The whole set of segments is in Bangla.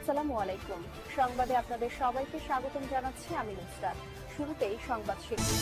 আসসালামু আলাইকুম। সংবাদে আপনাদের সবাইকে স্বাগতম জানাচ্ছি আমি নুসরাত। শুরুতেই সংবাদ শিরোনাম।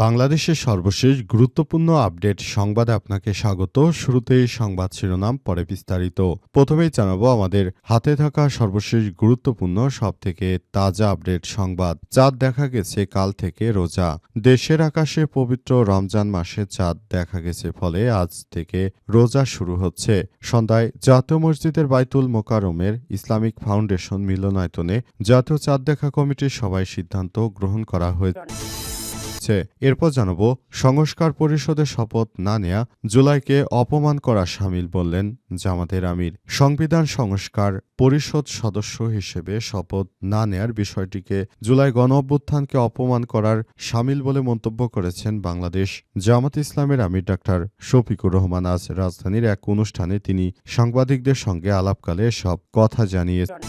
বাংলাদেশের সর্বশেষ গুরুত্বপূর্ণ আপডেট সংবাদে আপনাকে স্বাগত। শুরুতেই সংবাদ শিরোনাম, পরে বিস্তারিত। প্রথমেই জানাবো আমাদের হাতে থাকা সর্বশেষ গুরুত্বপূর্ণ সবথেকে তাজা আপডেট সংবাদ। চাঁদ দেখা গেছে কাল থেকে রোজা। দেশের আকাশে পবিত্র রমজান মাসে চাঁদ দেখা গেছে, ফলে আজ থেকে রোজা শুরু হচ্ছে। সন্ধ্যায় জাতীয় মসজিদের বাইতুল মোকাররমের ইসলামিক ফাউন্ডেশন মিলনায়তনে জাতীয় চাঁদ দেখা কমিটির সভায় সিদ্ধান্ত গ্রহণ করা হয়েছে। এরপর জানাবো সংস্কার পরিষদের শপথ না নেয়া জুলাইকে অপমান করা শামিল, বললেন জামাতের আমির। সংবিধান সংস্কার পরিষদ সদস্য হিসেবে শপথ না নেয়ার বিষয়টিকে জুলাই গণঅভ্যুত্থানকে অপমান করার শামিল বলে মন্তব্য করেছেন বাংলাদেশ জামাত ইসলামের আমির ডাক্তার শফিকুর রহমান। আজ রাজধানীর এক অনুষ্ঠানে তিনি সাংবাদিকদের সঙ্গে আলাপকালে সব কথা জানিয়েছেন।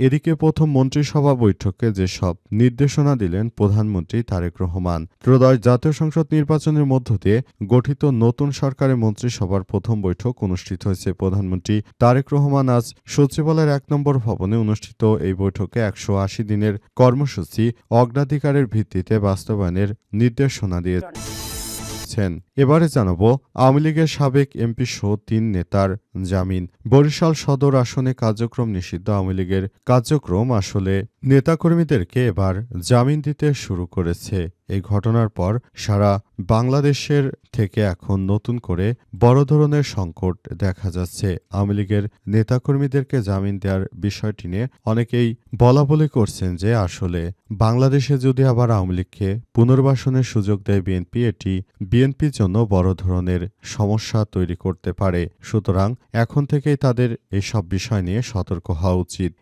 এদিকে প্রথম মন্ত্রিসভা বৈঠকে যেসব নির্দেশনা দিলেন প্রধানমন্ত্রী তারেক রহমান। ত্রয়োদশ জাতীয় সংসদ নির্বাচনের মধ্য দিয়ে গঠিত নতুন সরকারের মন্ত্রিসভার প্রথম বৈঠক অনুষ্ঠিত হয়েছে। প্রধানমন্ত্রী তারেক রহমান আজ সচিবালয়ের ১ নম্বর ভবনে অনুষ্ঠিত এই বৈঠকে ১৮০ দিনের কর্মসূচি অগ্রাধিকারের ভিত্তিতে বাস্তবায়নের নির্দেশনা দিয়েছেন। এবারে জানাবো আওয়ামী লীগের সাবেক এমপি সহ ৩ নেতার জামিন। বরিশাল সদর আসনে কার্যক্রম নিষিদ্ধ আওয়ামী লীগের কার্যক্রম আসলে নেতাকর্মীদেরকে এবার জামিন দিতে শুরু করেছে। এই ঘটনার পর সারা বাংলাদেশের থেকে এখন নতুন করে বড় ধরনের সংকট দেখা যাচ্ছে। আওয়ামী লীগের নেতাকর্মীদেরকে জামিন দেওয়ার বিষয়টি নিয়ে অনেকেই বলাবলি করছেন যে আসলে বাংলাদেশে যদি আবার আওয়ামী লীগকে পুনর্বাসনের সুযোগ দেয় বিএনপি, এটি বিএনপির জন্য বড় ধরনের সমস্যা তৈরি করতে পারে। সুতরাং এখন থেকেই তাদের এসব বিষয় নিয়ে সতর্ক হওয়া উচিত।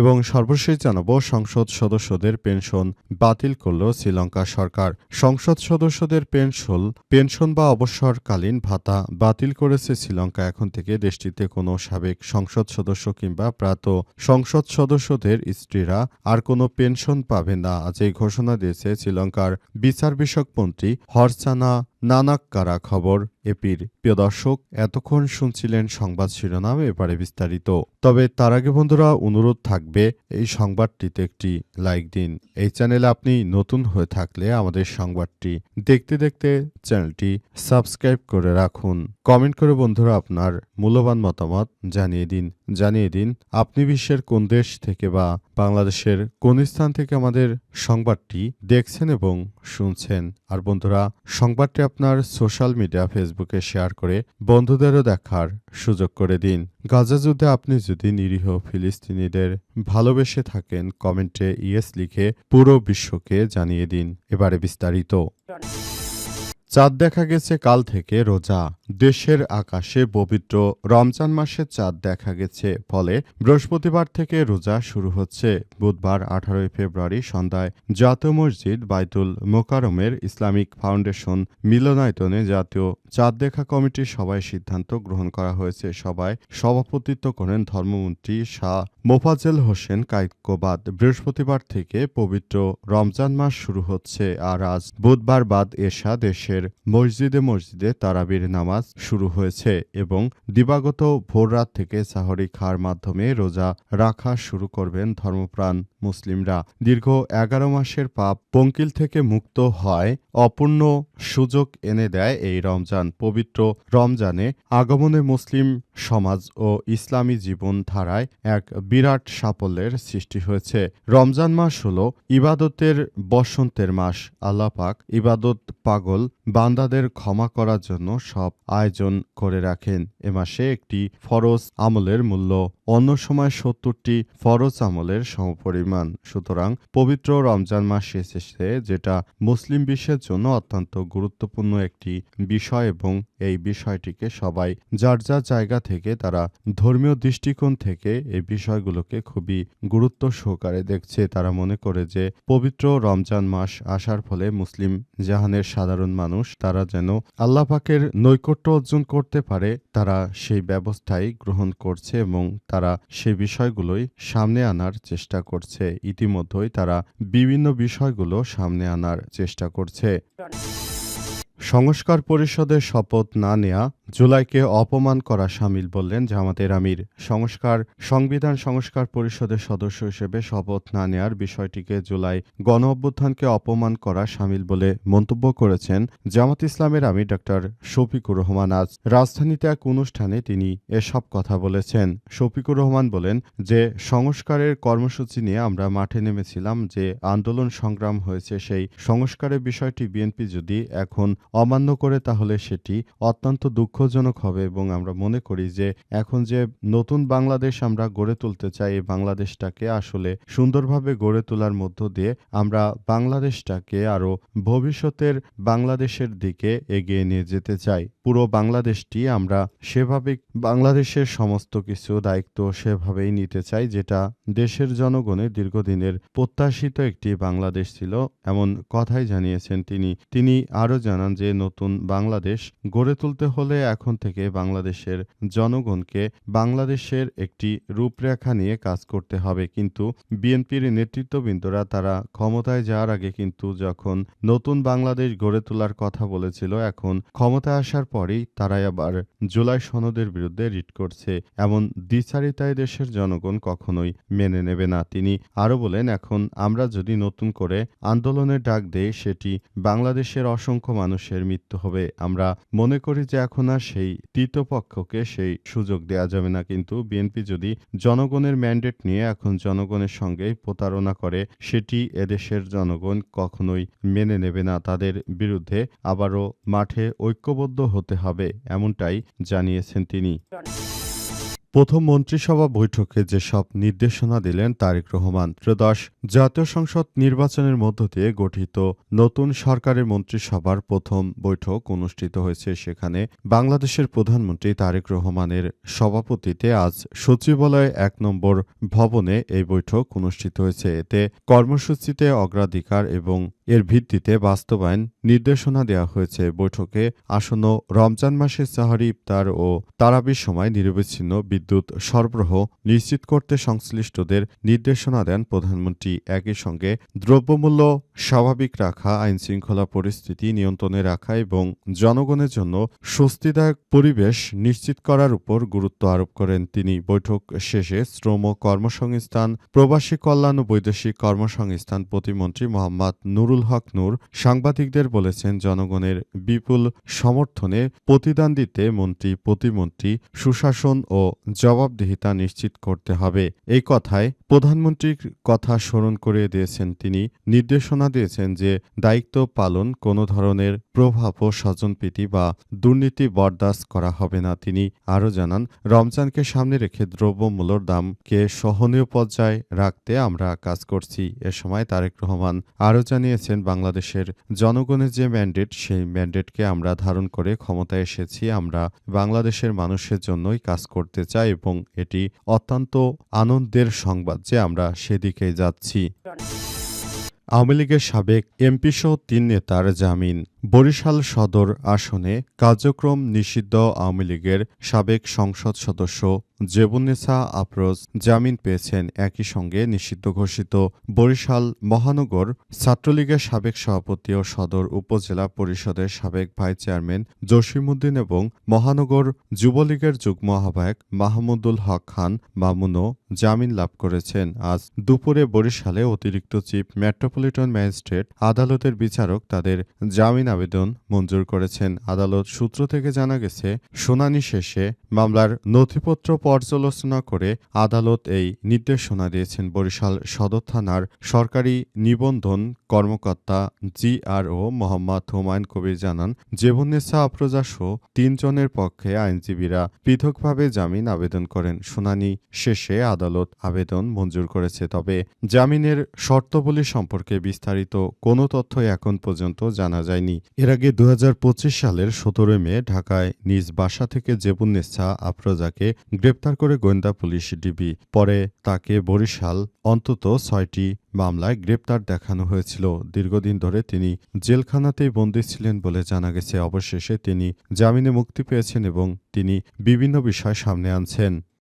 এবং সর্বশেষ জানাবো সংসদ সদস্যদের পেনশন বাতিল করল শ্রীলঙ্কা সরকার। সংসদ সদস্যদের পেনশন বা অবসরকালীন ভাতা বাতিল করেছে শ্রীলঙ্কা। এখন থেকে দেশটিতে কোনো সাবেক সংসদ সদস্য কিংবা প্রাত সংসদ সদস্যদের স্ত্রীরা আর কোনো পেনশন পাবে না। আজ এই ঘোষণা দিয়েছে শ্রীলঙ্কার বিচার বিষয়ক মন্ত্রী হরচানা নানাক্কারা। খবর এপির। প্রিয় দর্শক, এতক্ষণ শুনছিলেন সংবাদ শিরোনাম, এবারে বিস্তারিত। তবে তার আগে বন্ধুরা অনুরোধ থাকবে এই সংবাদটিতে একটি লাইক দিন। এই চ্যানেলে আপনি নতুন হয়ে থাকলে আমাদের সংবাদটি দেখতে দেখতে চ্যানেলটি সাবস্ক্রাইব করে রাখুন। কমেন্ট করে বন্ধুরা আপনার মূল্যবান মতামত জানিয়ে দিন আপনি বিশ্বের কোন দেশ থেকে বা বাংলাদেশের কোন স্থান থেকে আমাদের সংবাদটি দেখছেন এবং শুনছেন। আর বন্ধুরা, সংবাদটি আপনার সোশ্যাল মিডিয়া ফেসবুকে শেয়ার করে বন্ধুদেরও দেখার সুযোগ করে দিন। গাজা যুদ্ধে আপনি যদি নিরীহ ফিলিস্তিনিদের ভালোবেসে থাকেন, কমেন্টে ইয়েস লিখে পুরো বিশ্বকে জানিয়ে দিন। এবারে বিস্তারিত। চাঁদ দেখা গেছে কাল থেকে রোজা। দেশের আকাশে পবিত্র রমজান মাসে চাঁদ দেখা গেছে, ফলে বৃহস্পতিবার থেকে রোজা শুরু হচ্ছে। বুধবার ১৮ ফেব্রুয়ারি সন্ধ্যায় জাতীয় মসজিদ বাইতুল মোকাররমের ইসলামিক ফাউন্ডেশন মিলনায়তনে জাতীয় চাঁদ দেখা কমিটির সভায় সিদ্ধান্ত গ্রহণ করা হয়েছে। সভায় সভাপতিত্ব করেন ধর্মমন্ত্রী শাহ মোফাজ্জেল হোসেন কায়কোবাদ। বৃহস্পতিবার থেকে পবিত্র রমজান মাস শুরু হচ্ছে, আর আজ বুধবার বাদ এশা দেশের মসজিদে তারাবির নামাজ শুরু হয়েছে এবং দিবাগত ভোররাত থেকে সাহরি খাওয়ার মাধ্যমে রোজা রাখা শুরু করবেন ধর্মপ্রাণ মুসলিমরা। দীর্ঘ ১১ মাসের পাপ পঙ্কিল থেকে মুক্ত হয় অপূর্ণ সুযোগ এনে দেয় এই রমজান। পবিত্র রমজানে আগমনে মুসলিম সমাজ ও ইসলামী জীবনধারায় এক বিরাট সাফল্যের সৃষ্টি হয়েছে। রমজান মাস হল ইবাদতের বসন্তের মাস। আল্লাহ পাক ইবাদত পাগল বান্দাদের ক্ষমা করার জন্য সব আয়োজন করে রাখেন। এ মাসে একটি ফরজ আমলের মূল্য অন্য সময় ৭০টি ফরজ আমলের সমপরিমাণ। সুতরাং পবিত্র রমজান মাস এসেছে, যেটা মুসলিম বিশ্বের জন্য অত্যন্ত গুরুত্বপূর্ণ একটি বিষয় এবং এই বিষয়টিকে সবাই যার যার জায়গা থেকে তারা ধর্মীয় দৃষ্টিকোণ থেকে এই বিষয়গুলোকে খুবই গুরুত্ব সহকারে দেখছে। তারা মনে করে যে পবিত্র রমজান মাস আসার ফলে মুসলিম জাহানের সাধারণ মানুষ তারা যেন আল্লাহ পাকের নৈকট্য অর্জন করতে পারে, তারা সেই ব্যবস্থাই গ্রহণ করছে এবং তারা সেই বিষয়গুলোই সামনে আনার চেষ্টা করছে। ইতিমধ্যেই তারা বিভিন্ন বিষয়গুলো সামনে আনার চেষ্টা করছে। সংস্কার পরিষদের শপথ না নেয়া জুলাইকে অপমান করা শামিল বললেন জামাতের আমির। সংবিধান সংস্কার পরিষদের সদস্য হিসেবে শপথ না নেয়ার বিষয়টিকে জুলাই গণঅভ্যুত্থানকে অপমান করা শামিল বলে মন্তব্য করেছেন জামাত ইসলামের আমির ডা. শফিকুর রহমান। আজ রাজধানীতে এক অনুষ্ঠানে তিনি এসব কথা বলেছেন। শফিকুর রহমান বলেন যে সংস্কারের কর্মসূচি নিয়ে আমরা মাঠে নেমেছিলাম, যে আন্দোলন সংগ্রাম হয়েছে, সেই সংস্কারের বিষয়টি বিএনপি যদি এখন অমান্য করে তাহলে সেটি অত্যন্ত দুঃখজনক হবে এবং আমরা মনে করি যে এখন যে নতুন বাংলাদেশ আমরা গড়ে তুলতে চাই, এই বাংলাদেশটাকে আসলে সুন্দরভাবে গড়ে তোলার মধ্য দিয়ে আমরা বাংলাদেশটাকে আরও ভবিষ্যতের বাংলাদেশের দিকে এগিয়ে নিয়ে যেতে চাই। পুরো বাংলাদেশটি আমরা সেভাবে বাংলাদেশের সমস্ত কিছু দায়িত্ব সেভাবেই নিতে চাই, যেটা দেশের জনগণের দীর্ঘদিনের প্রত্যাশিত একটি বাংলাদেশ ছিল, এমন কথাই জানিয়েছেন তিনি। তিনি আরও জানান যে নতুন বাংলাদেশ গড়ে তুলতে হলে এখন থেকে বাংলাদেশের জনগণকে বাংলাদেশের একটি রূপরেখা নিয়ে কাজ করতে হবে। কিন্তু বিএনপির নেতৃত্ববৃন্দরা তারা ক্ষমতায় যাওয়ার আগে কিন্তু যখন নতুন বাংলাদেশ গড়ে তোলার কথা বলেছিল, এখন ক্ষমতায় আসার পরেই তারাই আবার জুলাই সনদের বিরুদ্ধে রিট করছে। এমন দ্বিচারিতায় দেশের জনগণ কখনোই মেনে নেবে না। তিনি আরও বলেন, এখন আমরা যদি নতুন করে আন্দোলনের ডাক দেই, সেটি বাংলাদেশের অসংখ্য মানুষের মৃত্যু হবে। আমরা মনে করি যে এখন আর সেই তৃতীয় পক্ষকে সেই সুযোগ দেওয়া যাবে না। কিন্তু বিএনপি যদি জনগণের ম্যান্ডেট নিয়ে এখন জনগণের সঙ্গেই প্রতারণা করে, সেটি এদেশের জনগণ কখনোই মেনে নেবে না। তাদের বিরুদ্ধে আবারও মাঠে ঐক্যবদ্ধ হতে হবে, এমনটাই জানিয়েছেন তিনি। প্রথম মন্ত্রিসভা বৈঠকে যেসব নির্দেশনা দিলেন তারেক রহমান। ত্রয়োদশ জাতীয় সংসদ নির্বাচনের মধ্য দিয়ে গঠিত নতুন সরকারের মন্ত্রিসভার প্রথম বৈঠক অনুষ্ঠিত হয়েছে। সেখানে বাংলাদেশের প্রধানমন্ত্রী তারেক রহমানের সভাপতিত্বে আজ সচিবালয় ১ নম্বর ভবনে এই বৈঠক অনুষ্ঠিত হয়েছে। এতে কর্মসূচিতে অগ্রাধিকার এবং এর ভিত্তিতে বাস্তবায়ন নির্দেশনা দেওয়া হয়েছে। বৈঠকে আসন্ন রমজান মাসের সাহারি, ইফতার ও তারাবির সময় নিরবচ্ছিন্ন বিদ্যুৎ সরবরাহ নিশ্চিত করতে সংশ্লিষ্টদের নির্দেশনা দেন প্রধানমন্ত্রী। একই সঙ্গে দ্রব্যমূল্য স্বাভাবিক রাখা, আইনশৃঙ্খলা পরিস্থিতি নিয়ন্ত্রণে রাখা এবং জনগণের জন্য স্বস্তিদায়ক পরিবেশ নিশ্চিত করার উপর গুরুত্ব আরোপ করেন তিনি। বৈঠক শেষে শ্রম ও কর্মসংস্থান, প্রবাসী কল্যাণ ও বৈদেশিক কর্মসংস্থান প্রতিমন্ত্রী মোহাম্মদ নুরুল হক নূর সাংবাদিকদের বলেছেন, জনগণের বিপুল সমর্থনে প্রতিদান দিতে প্রতিমন্ত্রী সুশাসন ও জবাবদিহিতা নিশ্চিত করতে হবে। এই কথায় প্রধানমন্ত্রীর কথা স্মরণ করিয়ে দিয়েছেন তিনি। নির্দেশনা দিয়েছেন যে দায়িত্ব পালন কোনো ধরনের প্রভাব ও স্বজনপ্রীতি বা দুর্নীতি বরদাস্ত করা হবে না। তিনি আরও জানান, রমজানকে সামনে রেখে দ্রব্যমূল্যর দামকে সহনীয় পর্যায়ে রাখতে আমরা কাজ করছি। এ সময় তারেক রহমান আরও জানিয়েছেন, বাংলাদেশের জনগণের যে ম্যান্ডেট, সেই ম্যান্ডেটকে আমরা ধারণ করে ক্ষমতায় এসেছি। আমরা বাংলাদেশের মানুষের জন্যই কাজ করতে চাই এবং এটি অত্যন্ত আনন্দের সংবাদ যে আমরা সেদিকেই যাচ্ছি। আওয়ামী লীগের সাবেক এমপিসহ ৩ নেতার জামিন। বরিশাল সদর আসনে কার্যক্রম নিষিদ্ধ আওয়ামী লীগের সাবেক সংসদ সদস্য জেবুন্নেসা আফরোজ জামিন পেয়েছেন। একই সঙ্গে নিষিদ্ধ ঘোষিত বরিশাল মহানগর ছাত্রলীগের সাবেক সভাপতি ও সদর উপজেলা পরিষদের সাবেক ভাইস চেয়ারম্যান জসিমউদ্দিন এবং মহানগর যুবলীগের যুগ্ম আহ্বায়ক মাহমুদুল হক খান মামুনও জামিন লাভ করেছেন। আজ দুপুরে বরিশালে অতিরিক্ত চিফ মেট্রোপলিটন ম্যাজিস্ট্রেট আদালতের বিচারক তাদের জামিন আবেদন মঞ্জুর করেছেন। আদালত সূত্র থেকে জানা গেছে, শুনানি শেষে মামলার নথিপত্র পর্যালোচনা করে আদালত এই নির্দেশনা দিয়েছেন। বরিশাল সদর থানার সরকারি নিবন্ধন কর্মকর্তা জিআরও মোহাম্মদ হুমায়ুন কবির জানান, জেবুন্নেসা আফরোজা সহ ৩ জনের পক্ষে আইনজীবীরা পৃথকভাবে জামিন আবেদন করেন। শুনানি শেষে আদালত আবেদন মঞ্জুর করেছে। তবে জামিনের শর্তাবলী সম্পর্কে বিস্তারিত কোনো তথ্য এখন পর্যন্ত জানা যায়নি। এর আগে ২০২৫ সালের ১৭ মে ঢাকায় নিজ বাসা থেকে জেবুন্নেসা আফরোজাকে গ্রেপ্তার করে গোয়েন্দা পুলিশ ডিবি। পরে তাকে বরিশাল অন্তত ৬টি মামলায় গ্রেপ্তার দেখানো হয়েছিল। দীর্ঘদিন ধরে তিনি জেলখানাতেই বন্দী ছিলেন বলে জানা গেছে। অবশেষে তিনি জামিনে মুক্তি পেয়েছেন এবং তিনি বিভিন্ন বিষয় সামনে আনছেন।